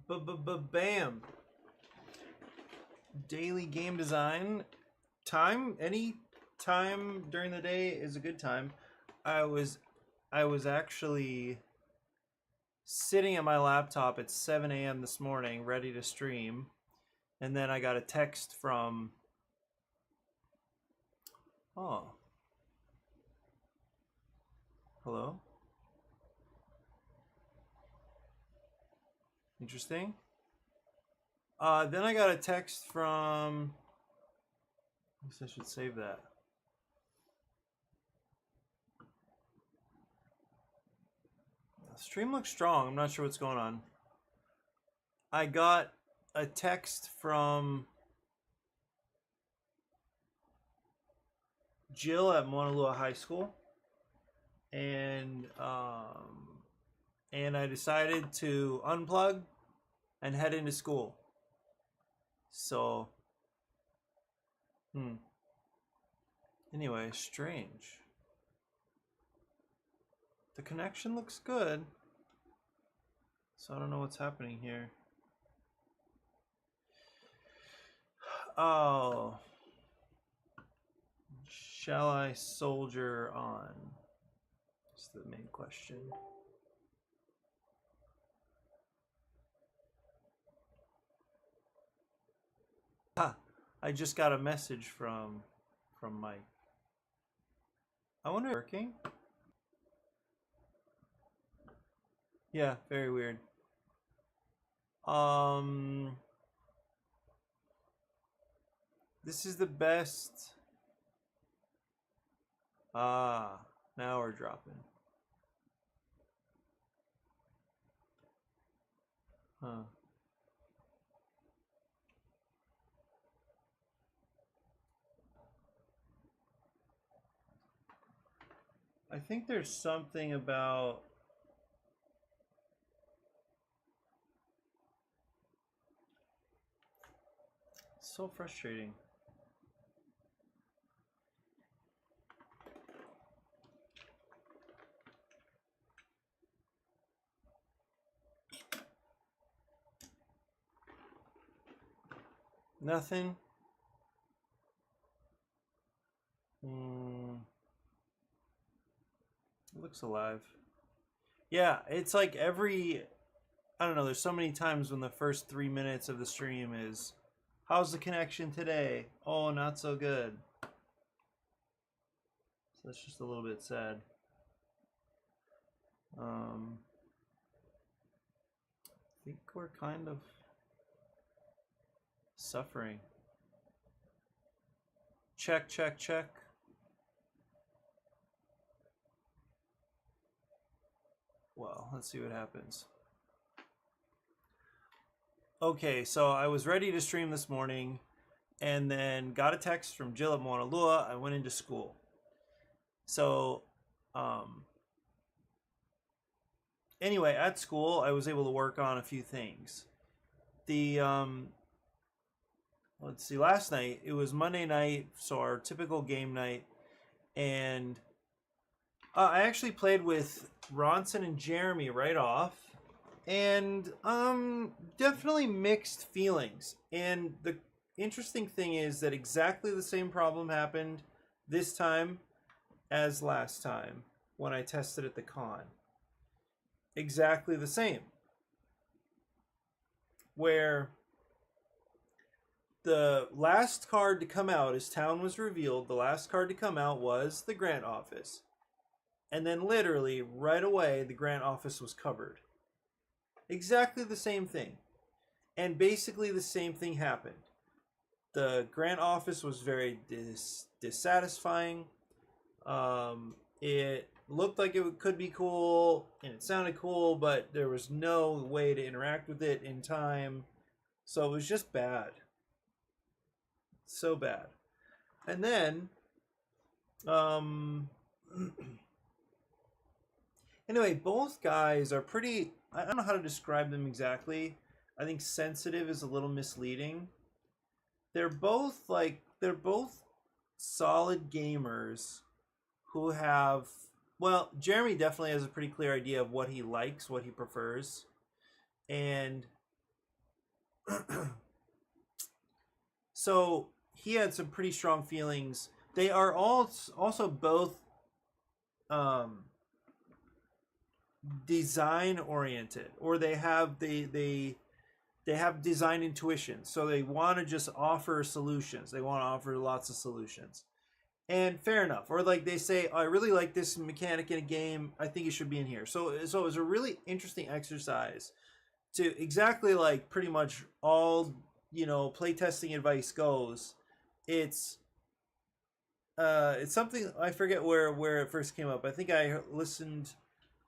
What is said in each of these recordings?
Bam. Daily game design. Time, any time during the day is a good time. I was actually sitting at my laptop at 7 a.m. this morning ready to stream, and then I got a text from hello. Interesting. Then I got a text from, I guess I should save that. The stream looks strong. I'm not sure what's going on. I got a text from Jill at Mauna Loa High School, and I decided to unplug and head into school. So, anyway, strange. The connection looks good, so I don't know what's happening here. Oh, shall I soldier on? That's the main question. I just got a message from Mike. I wonder if it's working. Yeah, very weird. This is the best. Now we're dropping. Huh. I think there's something about so frustrating. Nothing. It looks alive. Yeah, it's like I don't know, there's so many times when the first 3 minutes of the stream is, how's the connection today? Oh, not so good. So that's just a little bit sad. I think we're kind of suffering. Check, check, check. Well, let's see what happens. Okay, so I was ready to stream this morning and then got a text from Jill at Mauna Loa. I went into school. So, anyway, at school, I was able to work on a few things. Let's see, last night, it was Monday night, so our typical game night, and I actually played with Ronson and Jeremy right off, and definitely mixed feelings. And the interesting thing is that exactly the same problem happened this time as last time when I tested at the con. Exactly the same. Where the last card to come out, as town was revealed, the last card to come out was the grant office. And then literally right away, the grant office was covered. Exactly the same thing. And basically the same thing happened. The grant office was very dissatisfying. It looked like it could be cool, and it sounded cool, but there was no way to interact with it in time. So it was just bad. So bad. And then, anyway, both guys are pretty, I don't know how to describe them exactly. I think sensitive is a little misleading. They're both solid gamers who have, well, Jeremy definitely has a pretty clear idea of what he likes, what he prefers. And So he had some pretty strong feelings. They are all also both um, design oriented, or they have design intuition. So they want to just offer solutions. They want to offer lots of solutions. And fair enough. Or like they say, oh, I really like this mechanic in a game. I think it should be in here. So it was a really interesting exercise to exactly like pretty much all, playtesting advice goes. It's it's something I forget where it first came up. I think I listened.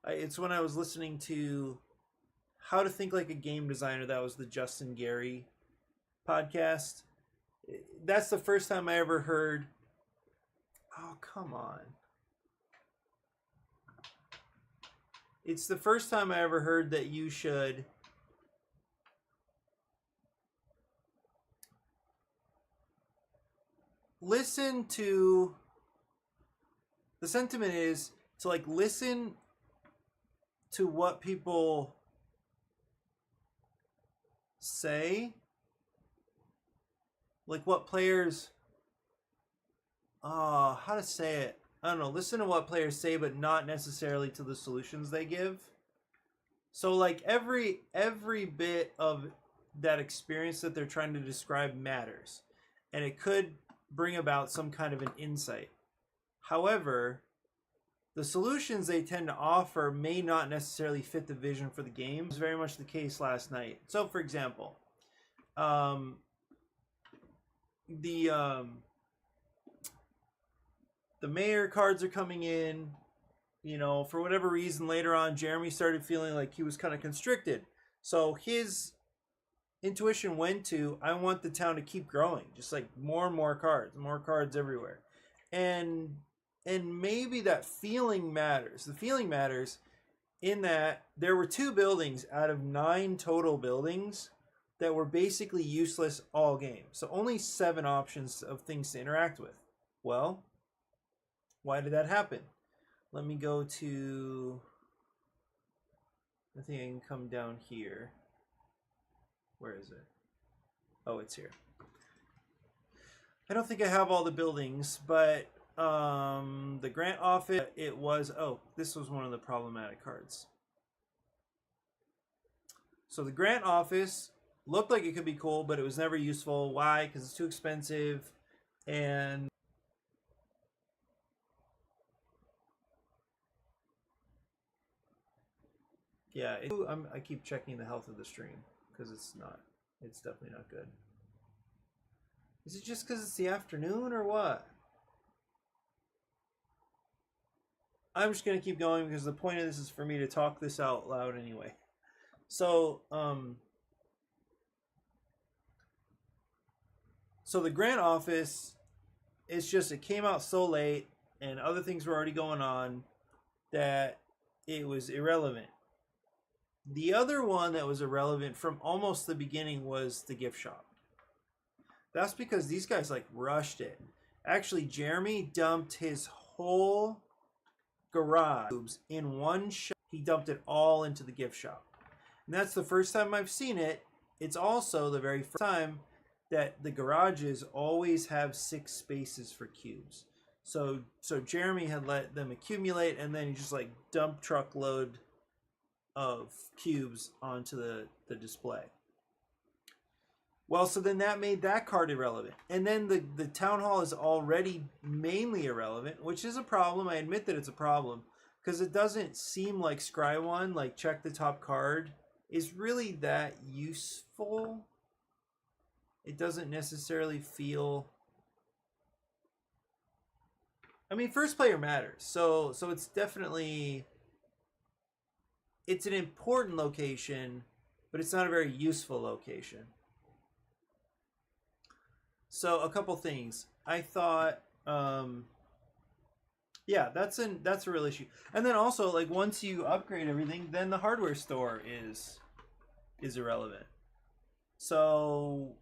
It's when I was listening to How to Think Like a Game Designer. That was the Justin Gary podcast. That's the first time I ever heard. Oh, come on. It's the first time I ever heard that you should listen to. The sentiment is to like listen to what people say, like what players how to say it, I don't know, listen to what players say but not necessarily to the solutions they give. So like every bit of that experience that they're trying to describe matters, and it could bring about some kind of an insight. However, the solutions they tend to offer may not necessarily fit the vision for the game. It was very much the case last night. So, for example, the mayor cards are coming in. For whatever reason, later on, Jeremy started feeling like he was kind of constricted. So his intuition went to, I want the town to keep growing, just like more and more cards everywhere, and maybe that feeling matters. The feeling matters in that there were 2 buildings out of 9 total buildings that were basically useless all game. So only 7 options of things to interact with. Well, why did that happen? Let me go to, I think I can come down here. Where is it? Oh, it's here. I don't think I have all the buildings, but the grant office, it was, this was one of the problematic cards. So the grant office looked like it could be cool, but it was never useful. Why? Because it's too expensive. And yeah, I keep checking the health of the stream because it's definitely not good. Is it just because it's the afternoon or what? I'm just going to keep going because the point of this is for me to talk this out loud anyway. So, so the grant office, it came out so late and other things were already going on that it was irrelevant. The other one that was irrelevant from almost the beginning was the gift shop. That's because these guys like rushed it. Actually, Jeremy dumped his whole garage in one shot. He dumped it all into the gift shop. And that's the first time I've seen it. It's also the very first time that the garages always have 6 spaces for cubes. So Jeremy had let them accumulate, and then he just like dump truckload of cubes onto the display. Well, so then that made that card irrelevant. And then the town hall is already mainly irrelevant, which is a problem. I admit that it's a problem because it doesn't seem like Scry 1, like check the top card, is really that useful. It doesn't necessarily feel... I mean, first player matters. So it's definitely... It's an important location, but it's not a very useful location. So a couple things. I thought, yeah, that's a real issue. And then also, like, once you upgrade everything, then the hardware store is irrelevant. So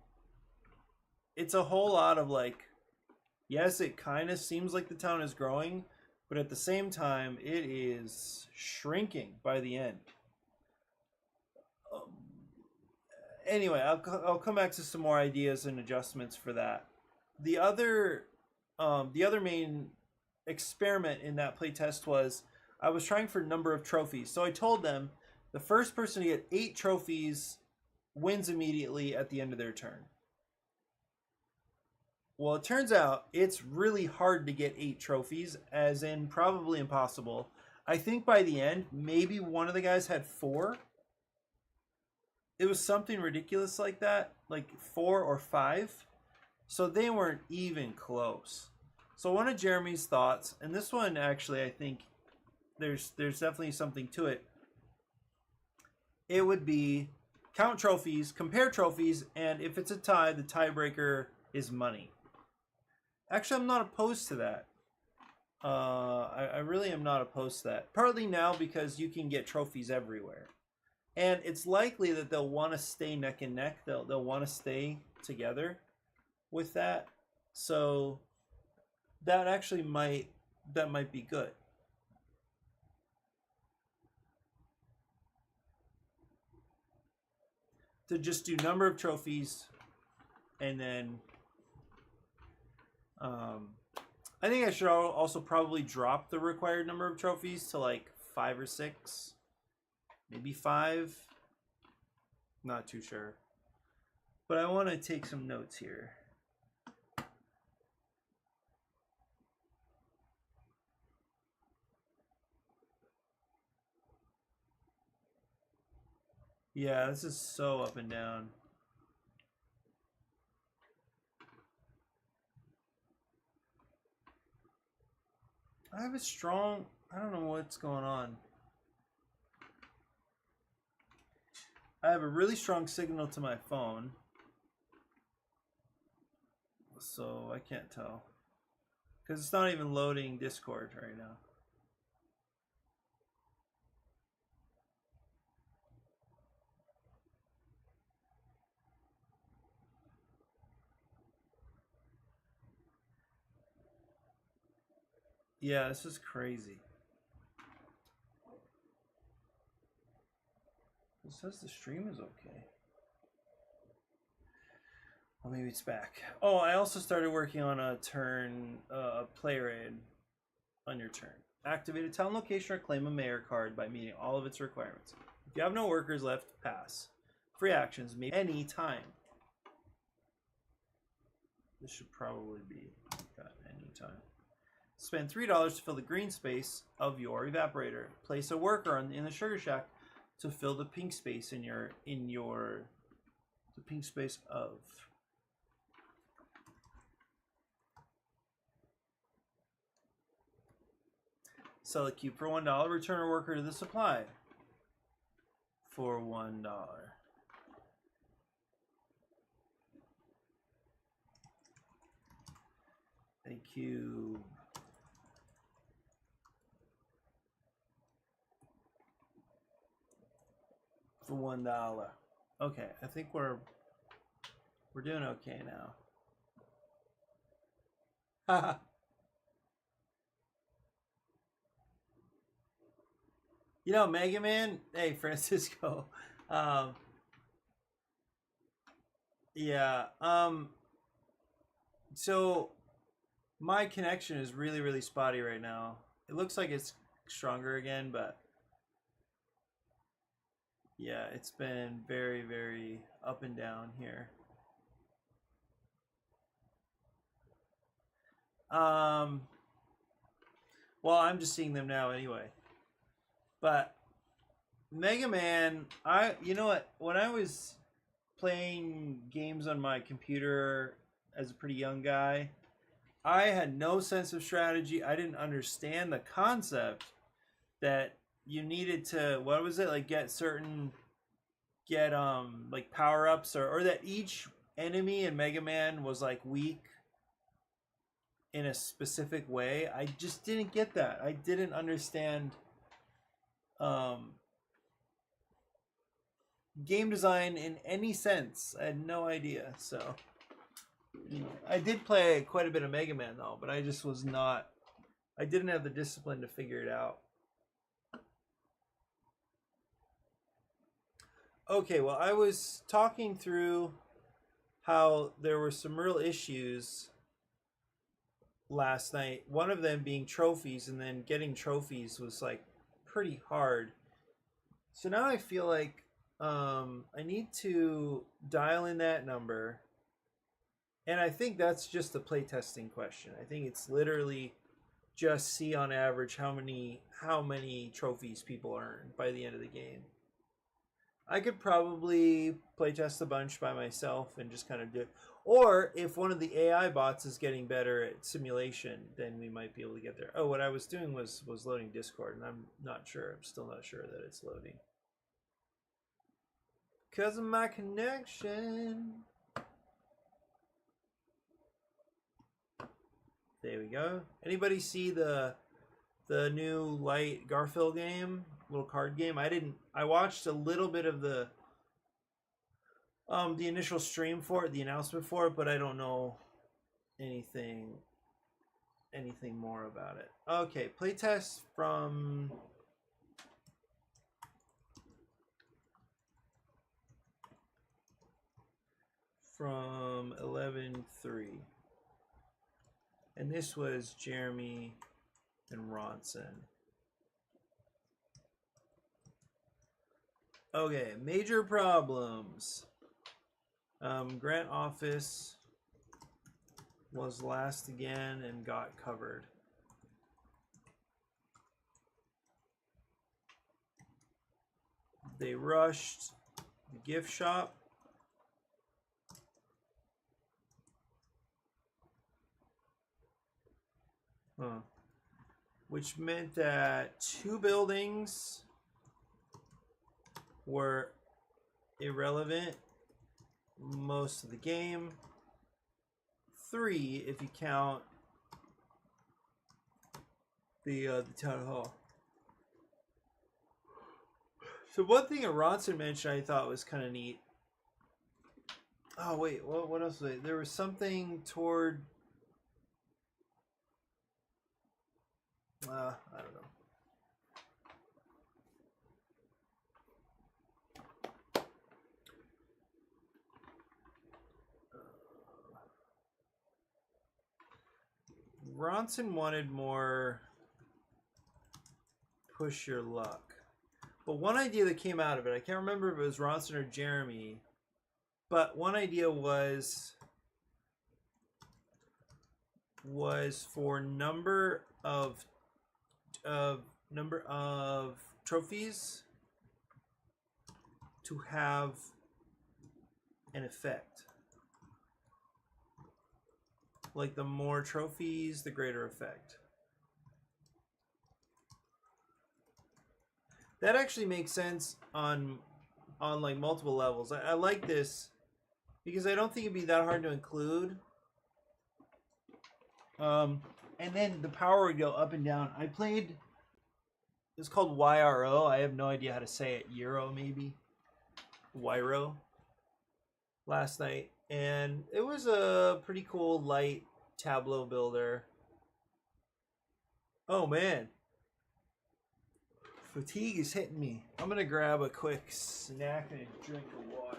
it's a whole lot of like, yes, it kind of seems like the town is growing, but at the same time, it is shrinking by the end. Anyway, I'll come back to some more ideas and adjustments for that. The other main experiment in that playtest was I was trying for number of trophies. So I told them the first person to get 8 trophies wins immediately at the end of their turn. Well, it turns out it's really hard to get 8 trophies, as in probably impossible. I think by the end, maybe one of the guys had 4. It was something ridiculous like that, like 4 or 5. So they weren't even close. So one of Jeremy's thoughts, and this one actually I think there's definitely something to it. It would be count trophies, compare trophies, and if it's a tie, the tiebreaker is money. Actually, I'm not opposed to that. I really am not opposed to that. Partly now because you can get trophies everywhere. And it's likely that they'll want to stay neck and neck. They'll want to stay together with that. So that actually might be good. To just do number of trophies and then I think I should also probably drop the required number of trophies to like 5 or 6. Maybe 5. Not too sure. But I want to take some notes here. Yeah, this is so up and down. I have a strong... I don't know what's going on. I have a really strong signal to my phone. So I can't tell. Because it's not even loading Discord right now. Yeah, this is crazy. It says the stream is okay. Well, maybe it's back. Oh, I also started working on a turn, play raid on your turn. Activate a town location or claim a mayor card by meeting all of its requirements. If you have no workers left, pass. Free actions made any time. This should probably be any time. Spend $3 to fill the green space of your evaporator. Place a worker in the sugar shack to fill the pink space the pink space of. Sell a cube for $1. Return a worker to the supply for $1. A cube. For $1. Okay, I think we're doing okay now. Haha. You know, Mega Man. Hey, Francisco. Yeah. So my connection is really, really spotty right now. It looks like it's stronger again, but yeah, it's been very, very up and down here. Well, I'm just seeing them now anyway. But Mega Man, you know what? When I was playing games on my computer as a pretty young guy, I had no sense of strategy. I didn't understand the concept that you needed to, what was it, like get like power-ups or that each enemy in Mega Man was like weak in a specific way. I just didn't get that. I didn't understand game design in any sense. I had no idea. So I did play quite a bit of Mega Man though, but I just was not, I didn't have the discipline to figure it out. Okay, well, I was talking through how there were some real issues last night. One of them being trophies, and then getting trophies was like pretty hard. So now I feel like I need to dial in that number, and I think that's just a playtesting question. I think it's literally just see on average how many trophies people earn by the end of the game. I could probably playtest a bunch by myself and just kind of do it. Or if one of the AI bots is getting better at simulation, then we might be able to get there. Oh, what I was doing was loading Discord, and I'm not sure. I'm still not sure that it's loading. Because of my connection. There we go. Anybody see the new light Garfield game, little card game? I watched a little bit of the initial stream for it, the announcement for it, but I don't know anything more about it. Okay, playtest from from 11:3. And this was Jeremy and Ronson. Okay, major problems. Grant Office was last again and got covered. They rushed the gift shop. Which meant that 2 buildings were irrelevant most of the game. 3 if you count the town hall. So one thing that Ronson mentioned I thought was kind of neat. Oh wait, what else was it? There was something toward I don't know. Ronson wanted more push your luck. But one idea that came out of it, I can't remember if it was Ronson or Jeremy, but one idea was for number of trophies to have an effect. Like the more trophies, the greater effect. That actually makes sense on like multiple levels. I like this because I don't think it'd be that hard to include. And then the power would go up and down. I played, it's called YRO. I have no idea how to say it. Euro maybe, YRO. Last night, and it was a pretty cool light tableau builder. Oh man, fatigue is hitting me. I'm gonna grab a quick snack and a drink of water.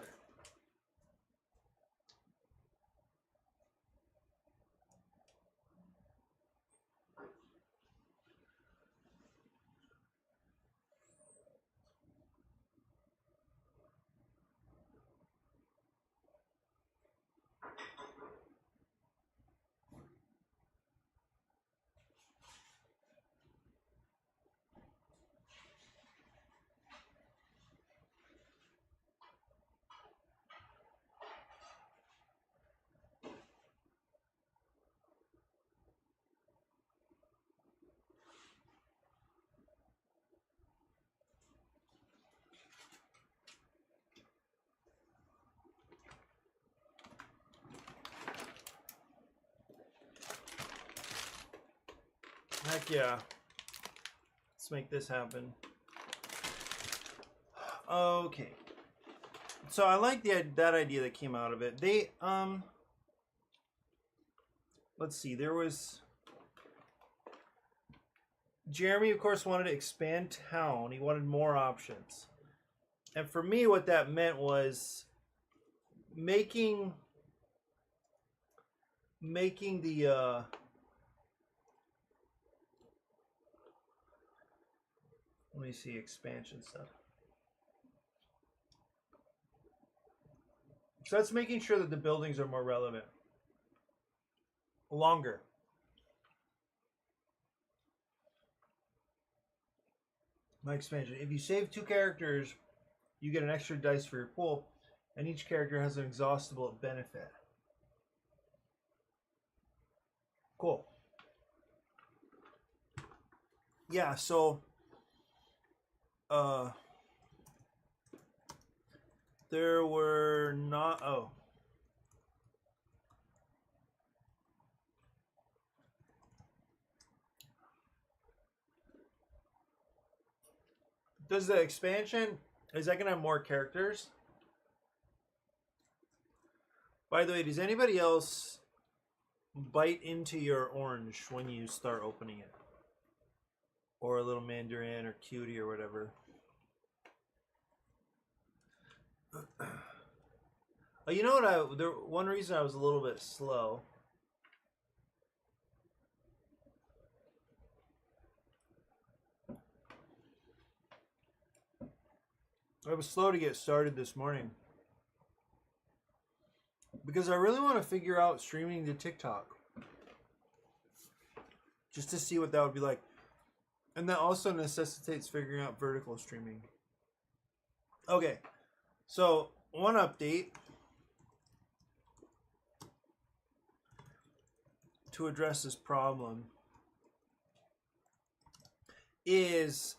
Heck yeah. Let's make this happen. Okay. So I like that idea that came out of it. They let's see, there was Jeremy of course wanted to expand town. He wanted more options. And for me, what that meant was making the let me see, expansion stuff. So that's making sure that the buildings are more relevant. Longer. My expansion. If you save 2 characters, you get an extra dice for your pool, and each character has an exhaustible benefit. Cool. Yeah, so there were not does the expansion, is that gonna have more characters? By the way, does anybody else bite into your orange when you start opening it? Or a little mandarin or cutie or whatever? You know what? One reason I was a little bit slow. I was slow to get started this morning because I really want to figure out streaming to TikTok, just to see what that would be like. And that also necessitates figuring out vertical streaming. Okay, so one update to address this problem is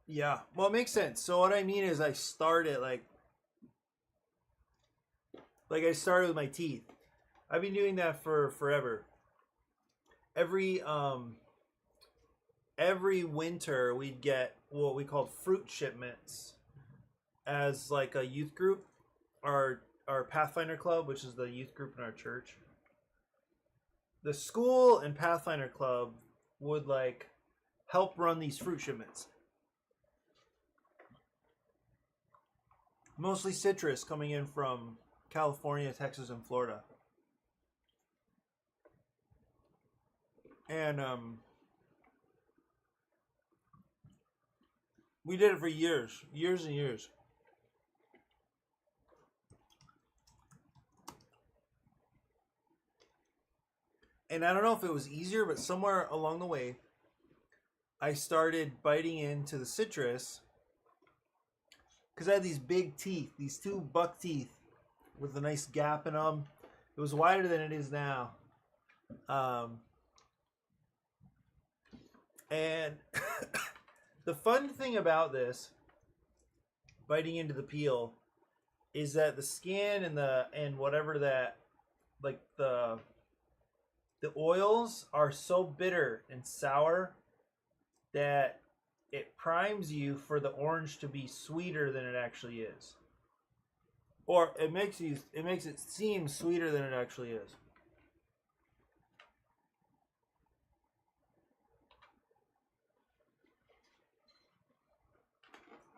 yeah, well, it makes sense. So what I mean is I started like I started with my teeth. I've been doing that for forever. Every winter we'd get what we called fruit shipments as like a youth group, our Pathfinder club, which is the youth group in our church. The school and Pathfinder club would like help run these fruit shipments. Mostly citrus coming in from California, Texas, and Florida. And we did it for years and years. And I don't know if it was easier, but somewhere along the way, I started biting into the citrus because I had these big teeth, these 2 buck teeth with a nice gap in them. It was wider than it is now. And the fun thing about this, biting into the peel, is that the skin and whatever that, like the oils are so bitter and sour that it primes you for the orange to be sweeter than it actually is. Or it makes it seem sweeter than it actually is.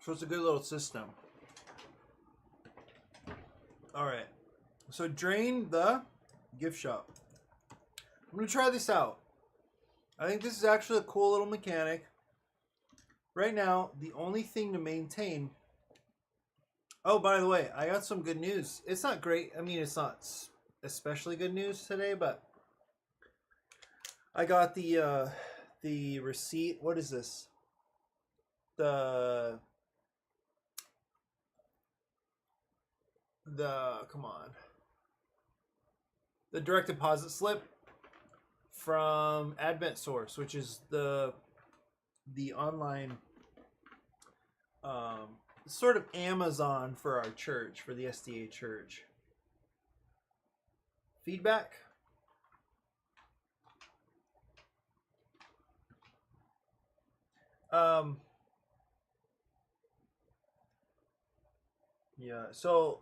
So it's a good little system. All right. So drain the gift shop. I'm going to try this out. I think this is actually a cool little mechanic. Right now, the only thing to maintain... Oh, by the way, I got some good news. It's not great. I mean, it's not especially good news today, but I got the receipt. What is this? Come on. The direct deposit slip from Advent Source, which is the online sort of Amazon for our church, for the SDA church. Feedback? Yeah, so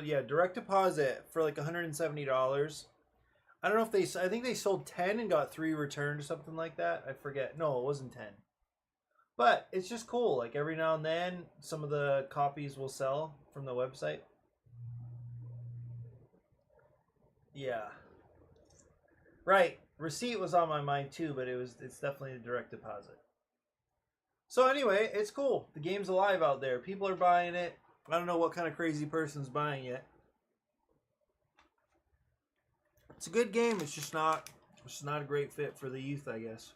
yeah, direct deposit for like $170. I don't know if they. I think they sold 10 and got 3 returned or something like that. I forget. No, it wasn't 10. But it's just cool. Like every now and then, some of the copies will sell from the website. Yeah. Right. Receipt was on my mind too, but it's definitely a direct deposit. So anyway, it's cool. The game's alive out there. People are buying it. I don't know what kind of crazy person's buying it. It's a good game. It's just not a great fit for the youth, I guess.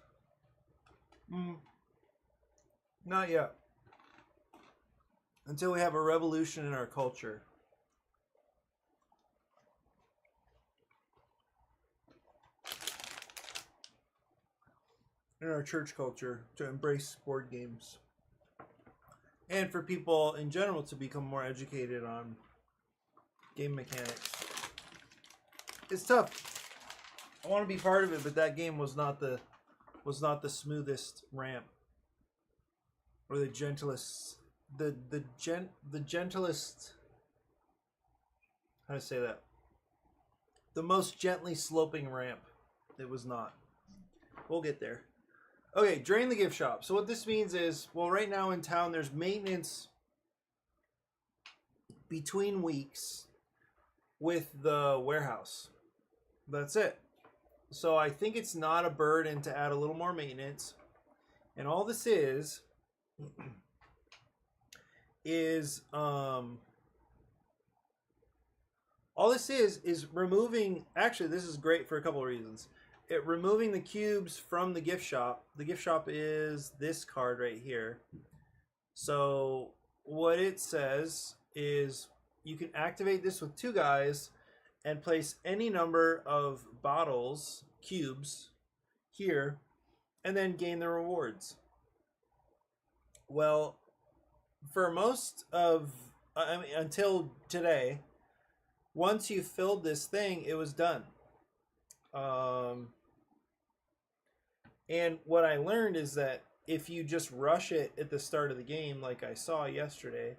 Not yet. Until we have a revolution in our culture. In our church culture to embrace board games. And for people in general to become more educated on game mechanics. It's tough. I want to be part of it, but that game was not the smoothest ramp. Or the gentlest the gentlest, how to say that? The most gently sloping ramp. It was not. We'll get there. Okay, drain the gift shop. So what this means is, well, right now in town there's maintenance between weeks with the warehouse. That's it. So I think it's not a burden to add a little more maintenance. And all this is removing, actually this is great for a couple of reasons. Removing the cubes from the gift shop. The gift shop is this card right here. So what it says is you can activate this with 2 guys and place any number of bottles, cubes, here, and then gain the rewards. Well, for most of, until today, once you filled this thing, it was done. And what I learned is that if you just rush it at the start of the game, like I saw yesterday,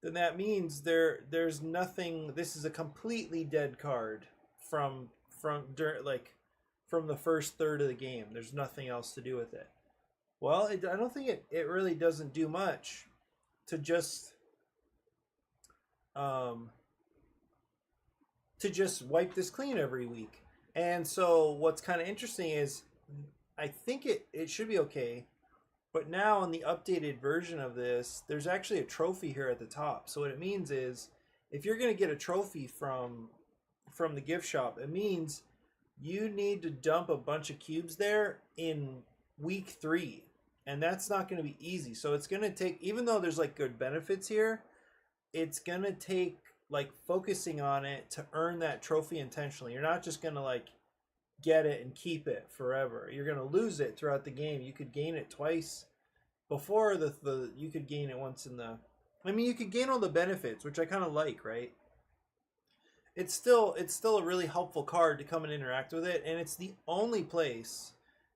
then that means there's nothing. This is a completely dead card from the first third of the game. There's nothing else to do with it. Well, I don't think it really doesn't do much to just wipe this clean every week. And so what's kind of interesting is I think it should be okay. But now in the updated version of this, there's actually a trophy here at the top. So what it means is if you're going to get a trophy from the gift shop, it means you need to dump a bunch of cubes there in week 3. And that's not going to be easy. So it's going to take, even though there's like good benefits here, it's going to take like focusing on it to earn that trophy intentionally. You're not just going to like get it and keep it forever. You're going to lose it throughout the game. You could gain it twice. Before you could gain it once in the, I mean, you could gain all the benefits, which I kind of like, right? It's still a really helpful card to come and interact with it, and it's the only place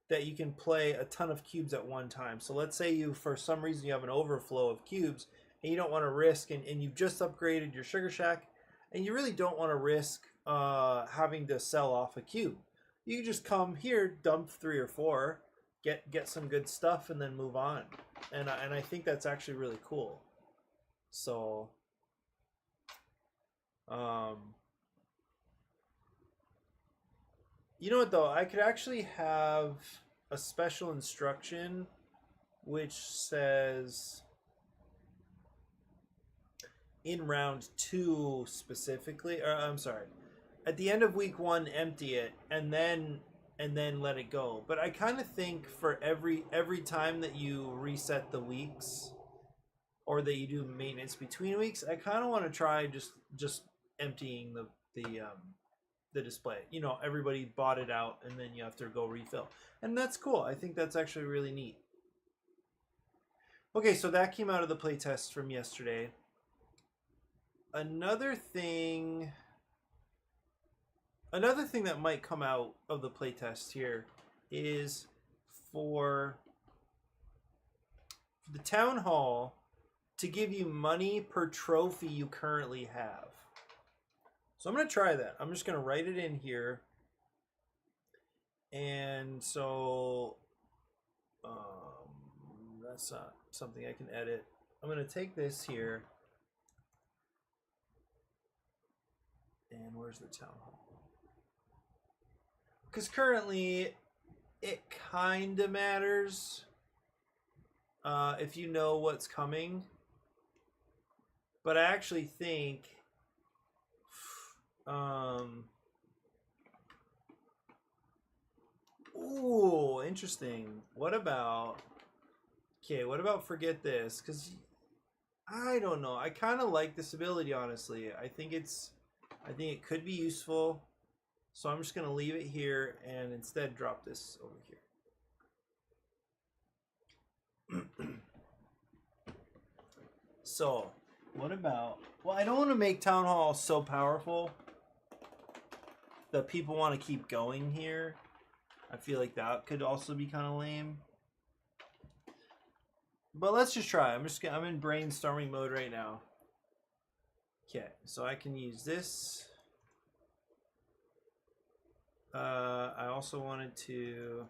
that you can play a ton of cubes at one time. So let's say for some reason you have an overflow of cubes and you don't want to risk, and you've just upgraded your Sugar Shack, and you really don't want to risk having to sell off a cube. You can just come here, dump 3 or 4, get some good stuff, and then move on. And I think that's actually really cool. So, you know what though? I could actually have a special instruction which says in round 2 specifically, or I'm sorry, at the end of week 1, empty it, and then let it go. But I kind of think for every time that you reset the weeks, or that you do maintenance between weeks, I kind of want to try just emptying the display. You know, everybody bought it out, and then you have to go refill, and that's cool. I think that's actually really neat. Okay, so that came out of the playtest from yesterday. Another thing that might come out of the playtest here is for the town hall to give you money per trophy you currently have. So I'm going to try that. I'm just going to write it in here. And so that's not something I can edit. I'm going to take this here. And where's the town hall? Because currently it kind of matters if you know what's coming. But I actually think ooh, interesting. What about forget this? Because I don't know. I kind of like this ability, honestly. I think it could be useful. So I'm just going to leave it here and instead drop this over here. So, what about... Well, I don't want to make Town Hall so powerful that people want to keep going here. I feel like that could also be kind of lame. But let's just try. I'm in brainstorming mode right now. Okay, so I can use this. I also wanted to...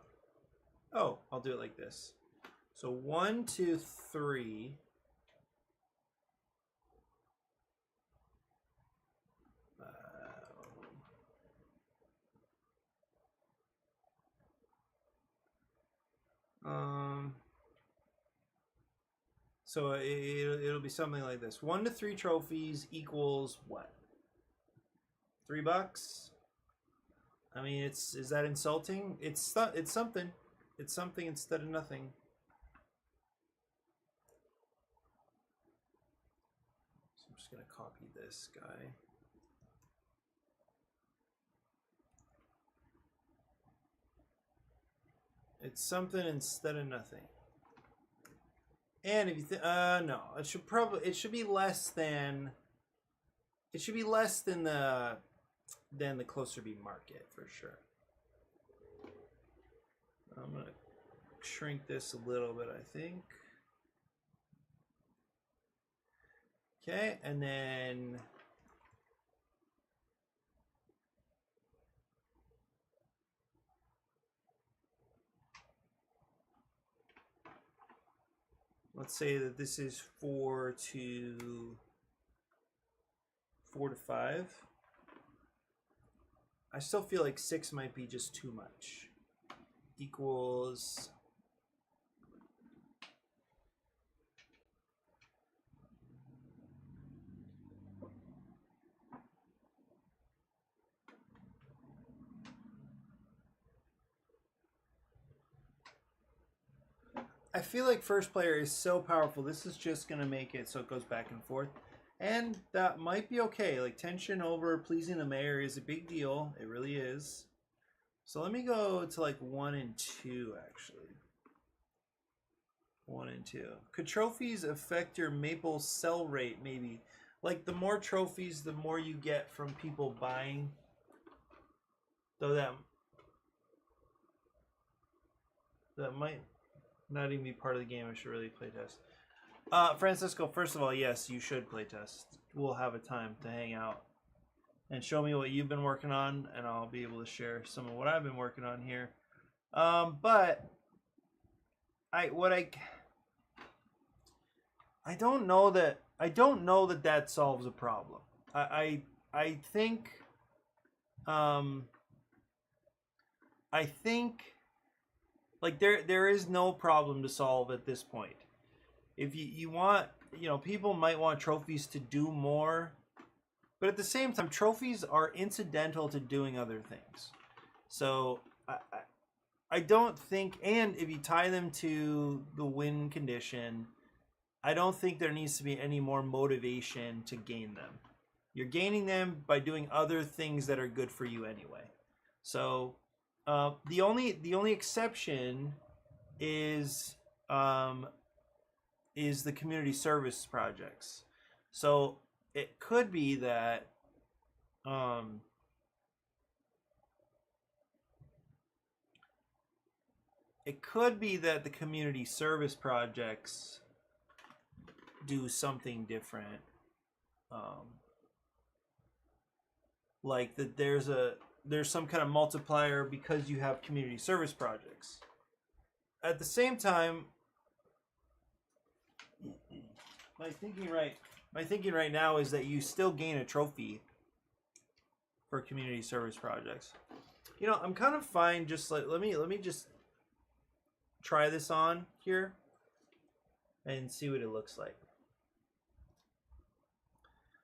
Oh, I'll do it like this. So 1, 2, 3. So it'll be something like this. 1 to 3 trophies equals what? $3? I mean, is that insulting? It's something. It's something instead of nothing. So I'm just gonna copy this guy. It's something instead of nothing. And if you no, it should be less than the closer be market for sure. I'm gonna shrink this a little bit, I think. Okay, and then let's say that this is 4 to 5. I still feel like 6 might be just too much. Equals... I feel like first player is so powerful. This is just going to make it so it goes back and forth. And that might be okay. Like, tension over pleasing the mayor is a big deal. It really is. So let me go to like 1 and 2, actually. 1 and 2. Could trophies affect your maple sell rate, maybe? Like, the more trophies, the more you get from people buying. Though that might not even be part of the game. I should really playtest. Francisco, first of all, yes, you should playtest. We'll have a time to hang out and show me what you've been working on, and I'll be able to share some of what I've been working on here. But I don't know that solves a problem. I think like there is no problem to solve at this point. If you want, people might want trophies to do more, but at the same time, trophies are incidental to doing other things. So I don't think, and if you tie them to the win condition, I don't think there needs to be any more motivation to gain them. You're gaining them by doing other things that are good for you anyway. So the only exception is the community service projects. So it could be that the community service projects do something different. Like that there's a there's some kind of multiplier because you have community service projects. At the same time, my thinking right now is that you still gain a trophy for community service projects. You know, I'm kind of fine just like let me just try this on here and see what it looks like.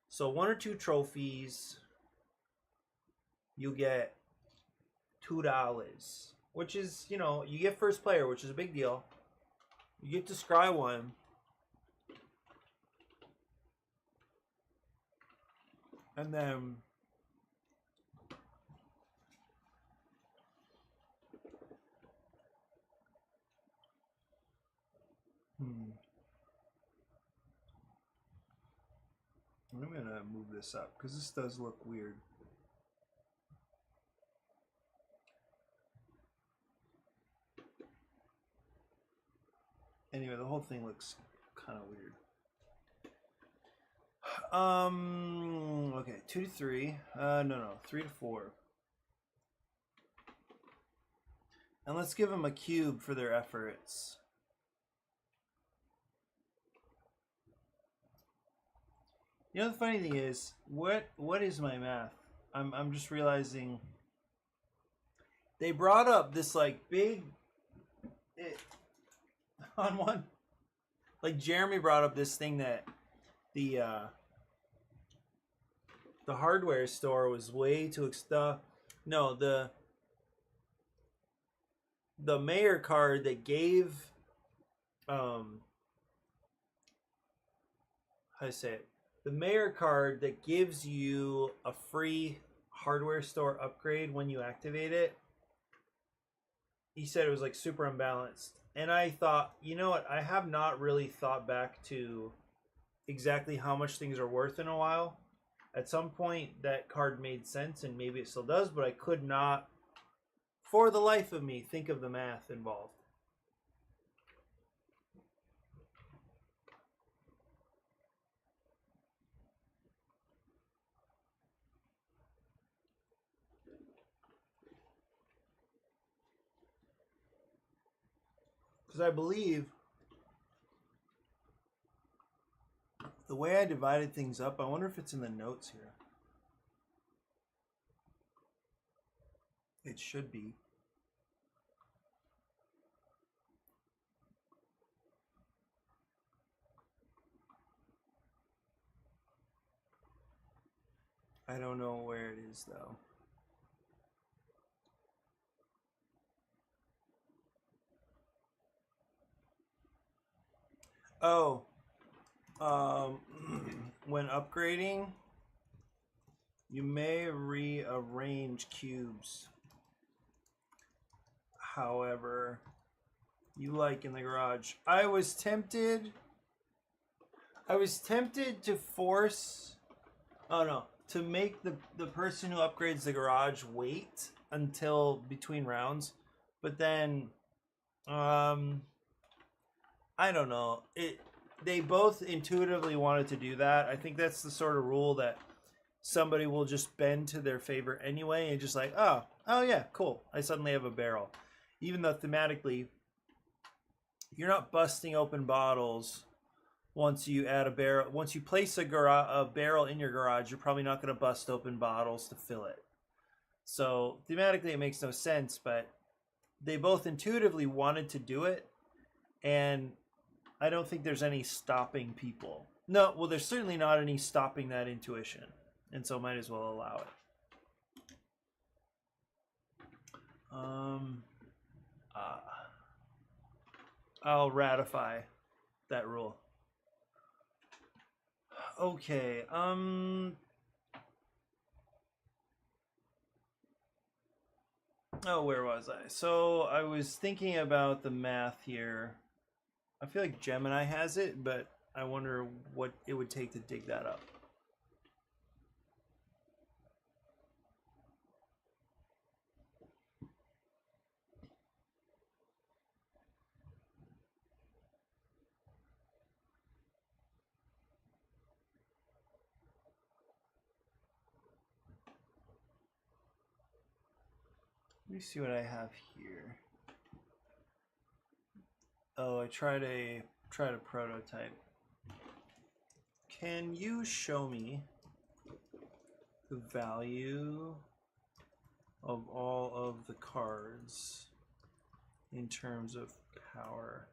So 1 or 2 trophies, you get $2, which is, you know, you get first player, which is a big deal. You get to scry 1. And then I'm gonna move this up because this does look weird. Anyway, the whole thing looks kind of weird. Okay, 2 to 3. No, 3 to 4. And let's give them a cube for their efforts. You know, the funny thing is, what is my math? I'm just realizing they brought up this like big on one, like Jeremy brought up this thing that the hardware store was way too the mayor card that gave how do I say it? The mayor card that gives you a free hardware store upgrade when you activate it. He said it was like super unbalanced. And I thought, you know what? I have not really thought back to exactly how much things are worth in a while. At some point, that card made sense, and maybe it still does, but I could not, for the life of me, think of the math involved. Because I believe the way I divided things up, I wonder if it's in the notes here. It should be. I don't know where it is though. Oh, when upgrading, you may rearrange cubes. However, you like in the garage. I was tempted to force, oh no, to make the person who upgrades the garage wait until between rounds, but then, I don't know. They both intuitively wanted to do that. I think that's the sort of rule that somebody will just bend to their favor anyway, and just like, oh yeah, cool. I suddenly have a barrel, even though thematically, you're not busting open bottles once you add a barrel. Once you place a barrel in your garage, you're probably not going to bust open bottles to fill it. So thematically, it makes no sense. But they both intuitively wanted to do it, and I don't think there's any stopping people. No, well, there's certainly not any stopping that intuition, and so might as well allow it. I'll ratify that rule. Okay. Oh, where was I? So I was thinking about the math here. I feel like Gemini has it, but I wonder what it would take to dig that up. Let me see what I have here. Oh, I tried a prototype. Can you show me the value of all of the cards in terms of power?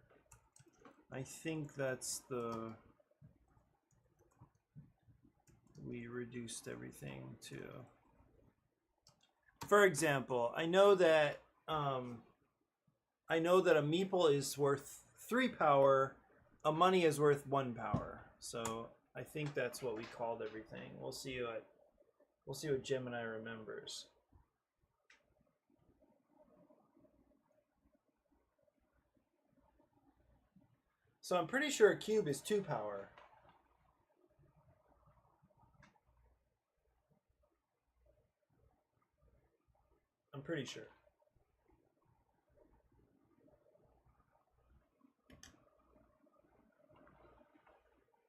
I think that's the... we reduced everything to... For example, I know that a meeple is worth 3 power, a money is worth 1 power. So I think that's what we called everything. We'll see what Gemini remembers. So I'm pretty sure a cube is 2 power. I'm pretty sure.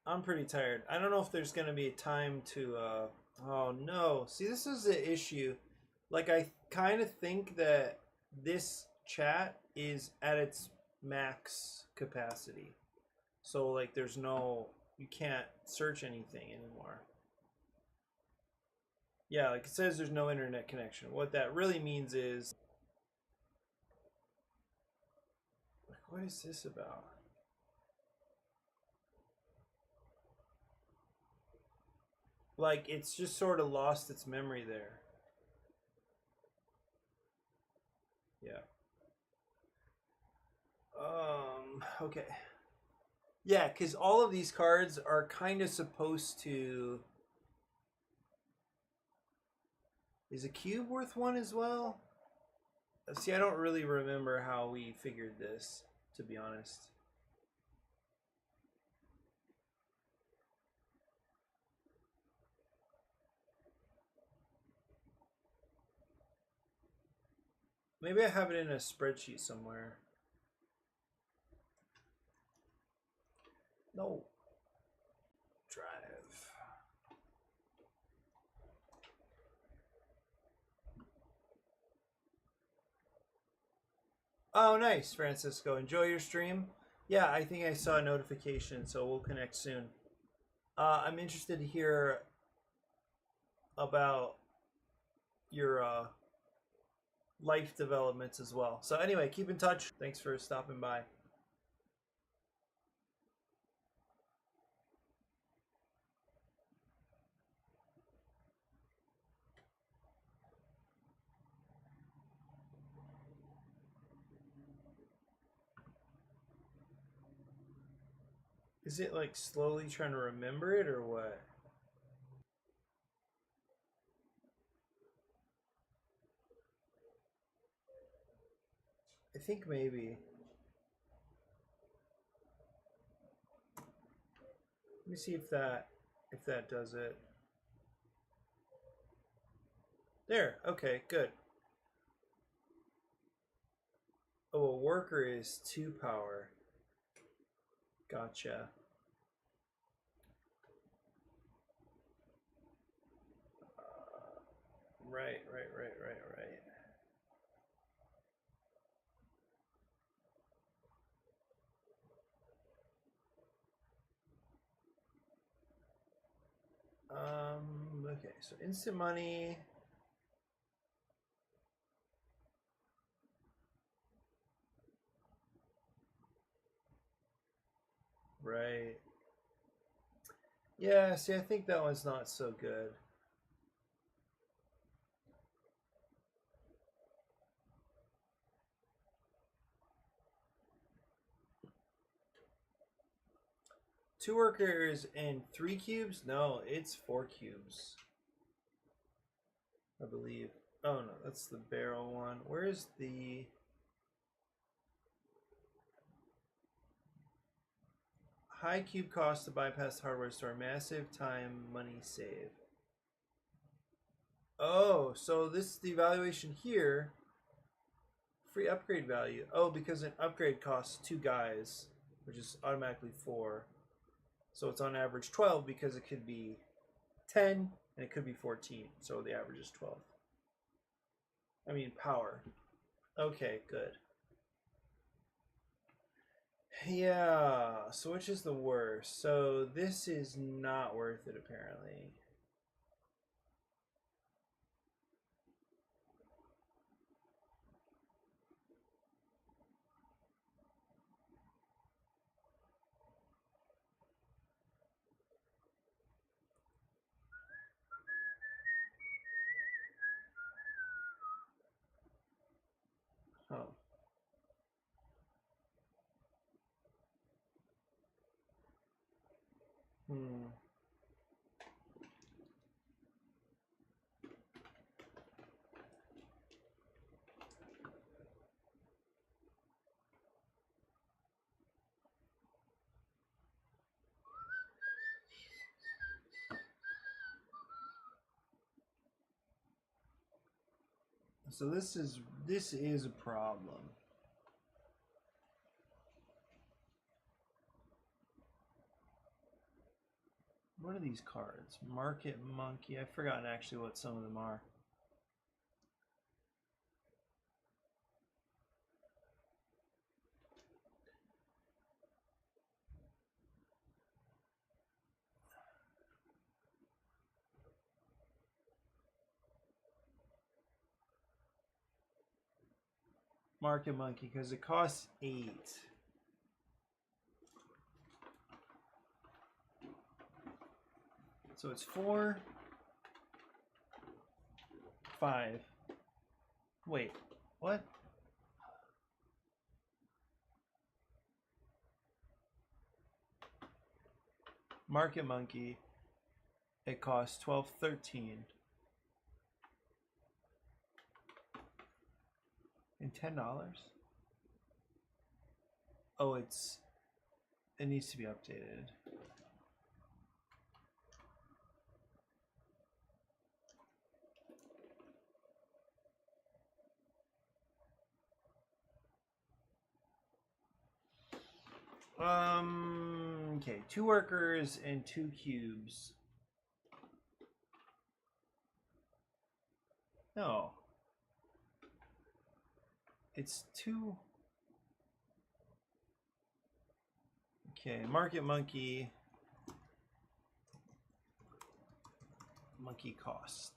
I'm pretty tired. I don't know if there's gonna be time to oh no. See, this is the issue. Like, I kind of think that this chat is at its max capacity. So like there's no, you can't search anything anymore. Yeah, like it says there's no internet connection. What that really means is, like, what is this about? Like, it's just sort of lost its memory there. Yeah. Okay. Yeah, because all of these cards are kind of supposed to... Is a cube worth 1 as well? See, I don't really remember how we figured this, to be honest. Maybe I have it in a spreadsheet somewhere. No. Drive. Oh, nice, Francisco. Enjoy your stream. Yeah, I think I saw a notification, so we'll connect soon. I'm interested to hear about your life developments as well. So anyway, keep in touch. Thanks for stopping by. Is it like slowly trying to remember it or what? I think maybe. Let me see if that does it. There. Okay, good. Oh, a worker is 2 power. Gotcha. Right. Okay, so instant money. Right. Yeah, see, I think that one's not so good. Two workers and 3 cubes? No, it's 4 cubes. I believe. Oh no, that's the barrel one. Where's the... high cube cost to bypass hardware store. Massive time, money save. Oh, so this the evaluation here. Free upgrade value. Oh, because an upgrade costs 2 guys, which is automatically 4. So it's on average 12 because it could be 10 and it could be 14. So the average is 12. I mean power. Okay, good. Yeah, so which is the worst? So this is not worth it, apparently. Oh. Hmm. So this is a problem. What are these cards? Market Monkey. I've forgotten actually what some of them are. Market Monkey, because it costs 8. So it's 4, 5. Wait, what? Market Monkey. It costs 12, 13. And $10? Oh, it needs to be updated. Okay, 2 workers and 2 cubes. No. It's 2. Okay, Market Monkey. Monkey cost.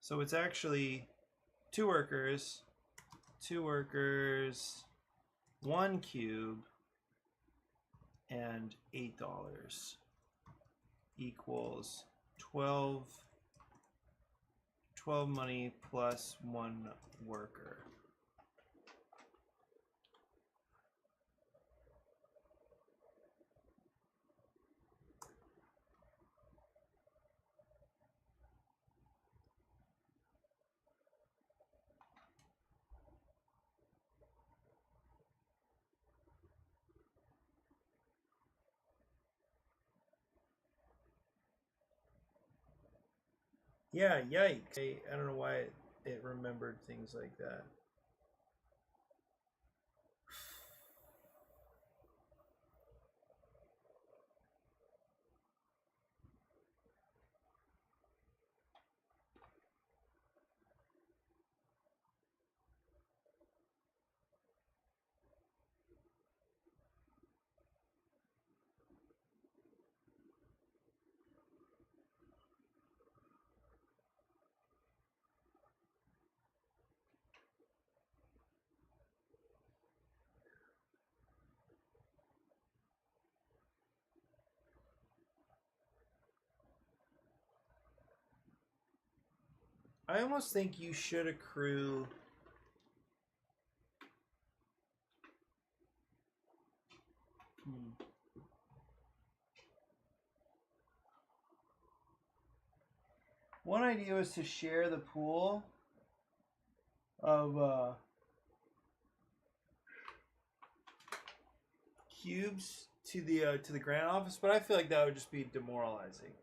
So it's actually 2 workers, 1 cube, and $8 equals 12 money plus 1 worker. Yeah, yikes. I don't know why it remembered things like that. I almost think you should accrue. One idea was to share the pool of cubes to the grant office, but I feel like that would just be demoralizing.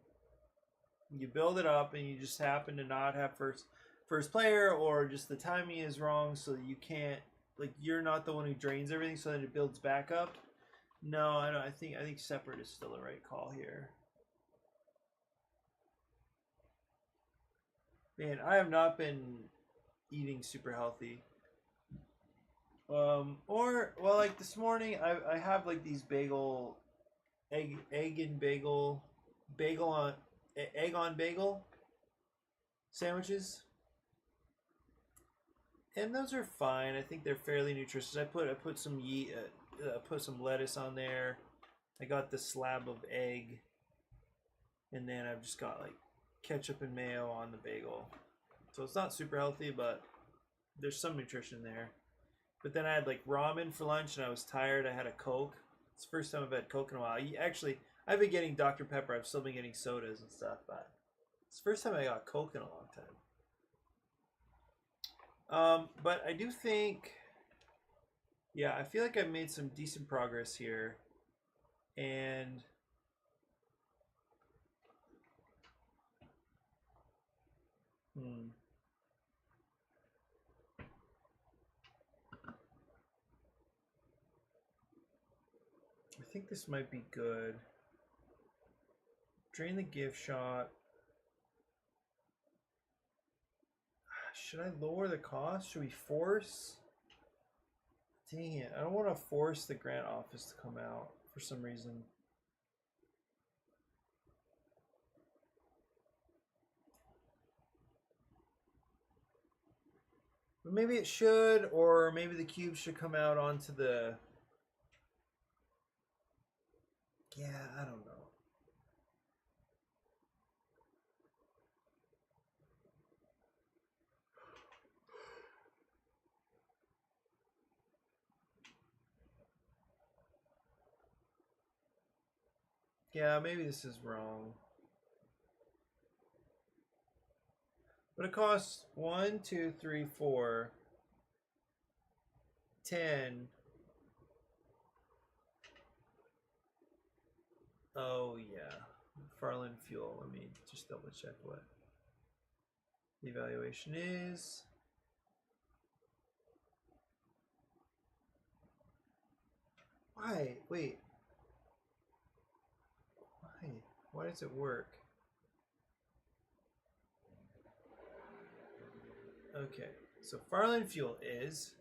You build it up and you just happen to not have first player, or just the timing is wrong, so you can't, like, you're not the one who drains everything, so then it builds back up. No, I don't. I think separate is still the right call here. Man, I have not been eating super healthy. Or well, like this morning, I have like these egg and bagel on egg on bagel sandwiches, and those are fine. I think they're fairly nutritious. I put some put some lettuce on there. I got the slab of egg, and then I've just got like ketchup and mayo on the bagel. So it's not super healthy, but there's some nutrition there. But then I had like ramen for lunch, and I was tired. I had a Coke. It's the first time I've had Coke in a while. Actually, I've been getting Dr. Pepper. I've still been getting sodas and stuff, but it's the first time I got Coke in a long time. But I do think, yeah, I feel like I've made some decent progress here, and I think this might be good. Drain the gift shop. Should I lower the cost? Should we force? Dang it, I don't want to force the grant office to come out for some reason. But maybe it should, or maybe the cubes should come out onto the... Yeah, I don't know. Yeah, maybe this is wrong. But it costs 1, 2, 3, 4, 10. Oh yeah, Farland fuel. Let me just double check what the evaluation is. Why? Wait. Why? Why does it work? Okay, so Farland fuel is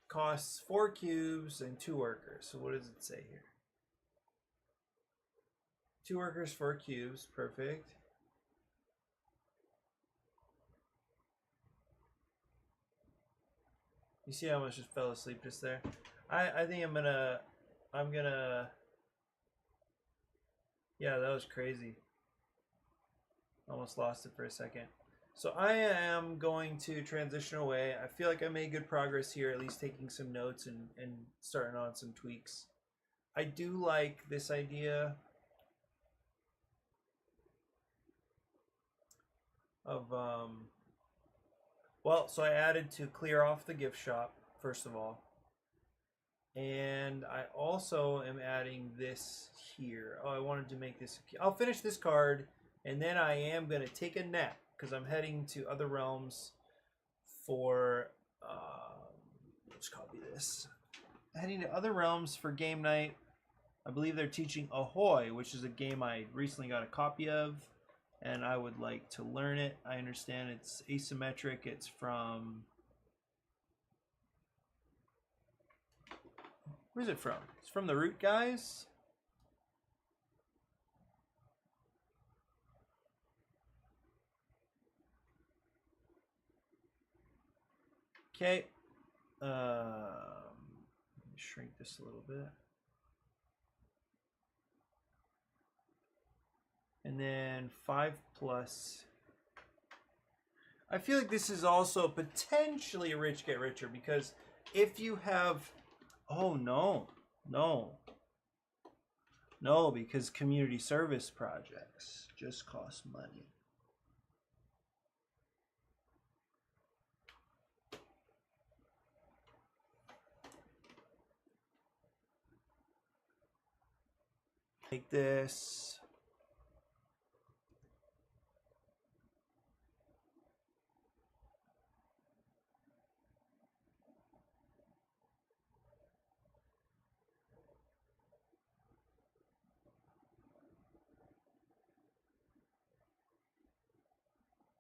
costs 4 cubes and 2 workers. So what does it say here? 2 workers, 4 cubes. Perfect. You see how much just fell asleep just there? I think I'm gonna yeah, that was crazy. Almost lost it for a second. So I am going to transition away. I feel like I made good progress here, at least taking some notes and starting on some tweaks. I do like this idea of well, so I added to clear off the gift shop first of all, and I also am adding this here. Oh, I wanted to make this. I'll finish this card, and then I am gonna take a nap because I'm heading to Other Realms for. Let's copy this. Heading to Other Realms for game night. I believe they're teaching Ahoy, which is a game I recently got a copy of, and I would like to learn it. I understand it's asymmetric. It's from... Where's it from? It's from the Root guys? Okay. Let me shrink this a little bit. And then 5 plus. I feel like this is also potentially a rich get richer, because if you have... Oh, no. No. No, because community service projects just cost money. Take this.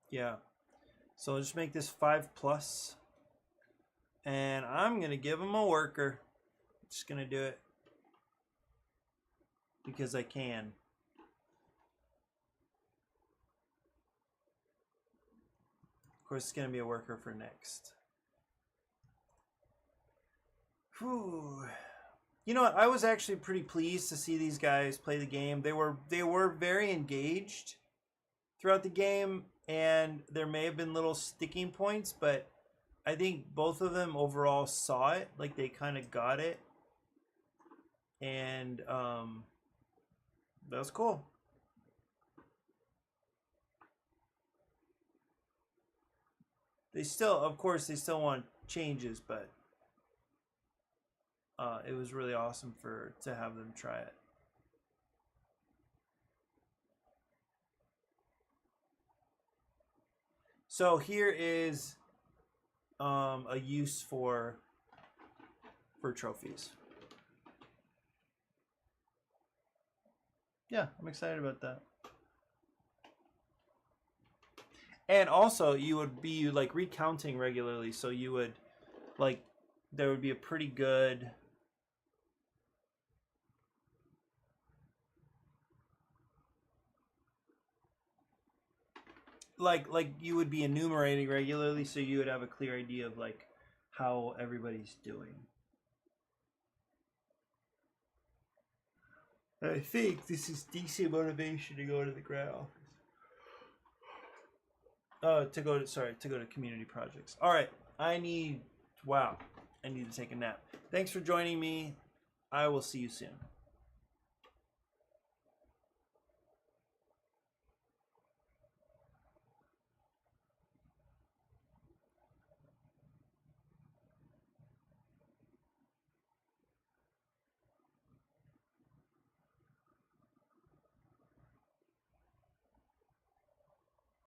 Yeah. So I'll just make this 5+. And I'm going to give him a worker. Just going to do it. Because I can. Of course, it's going to be a worker for next. Whew. You know what? I was actually pretty pleased to see these guys play the game. They were very engaged throughout the game, and there may have been little sticking points, but I think both of them overall saw it. Like, they kind of got it. And that was cool. They still, of course, they still want changes, but it was really awesome to have them try it. So here is a use for trophies. Yeah, I'm excited about that. And also, you would be like recounting regularly, so you would like there would be a pretty good like you would be enumerating regularly, so you would have a clear idea of like how everybody's doing. I think this is decent motivation to go to the grad office. To go to community projects. All right, I need to take a nap. Thanks for joining me. I will see you soon.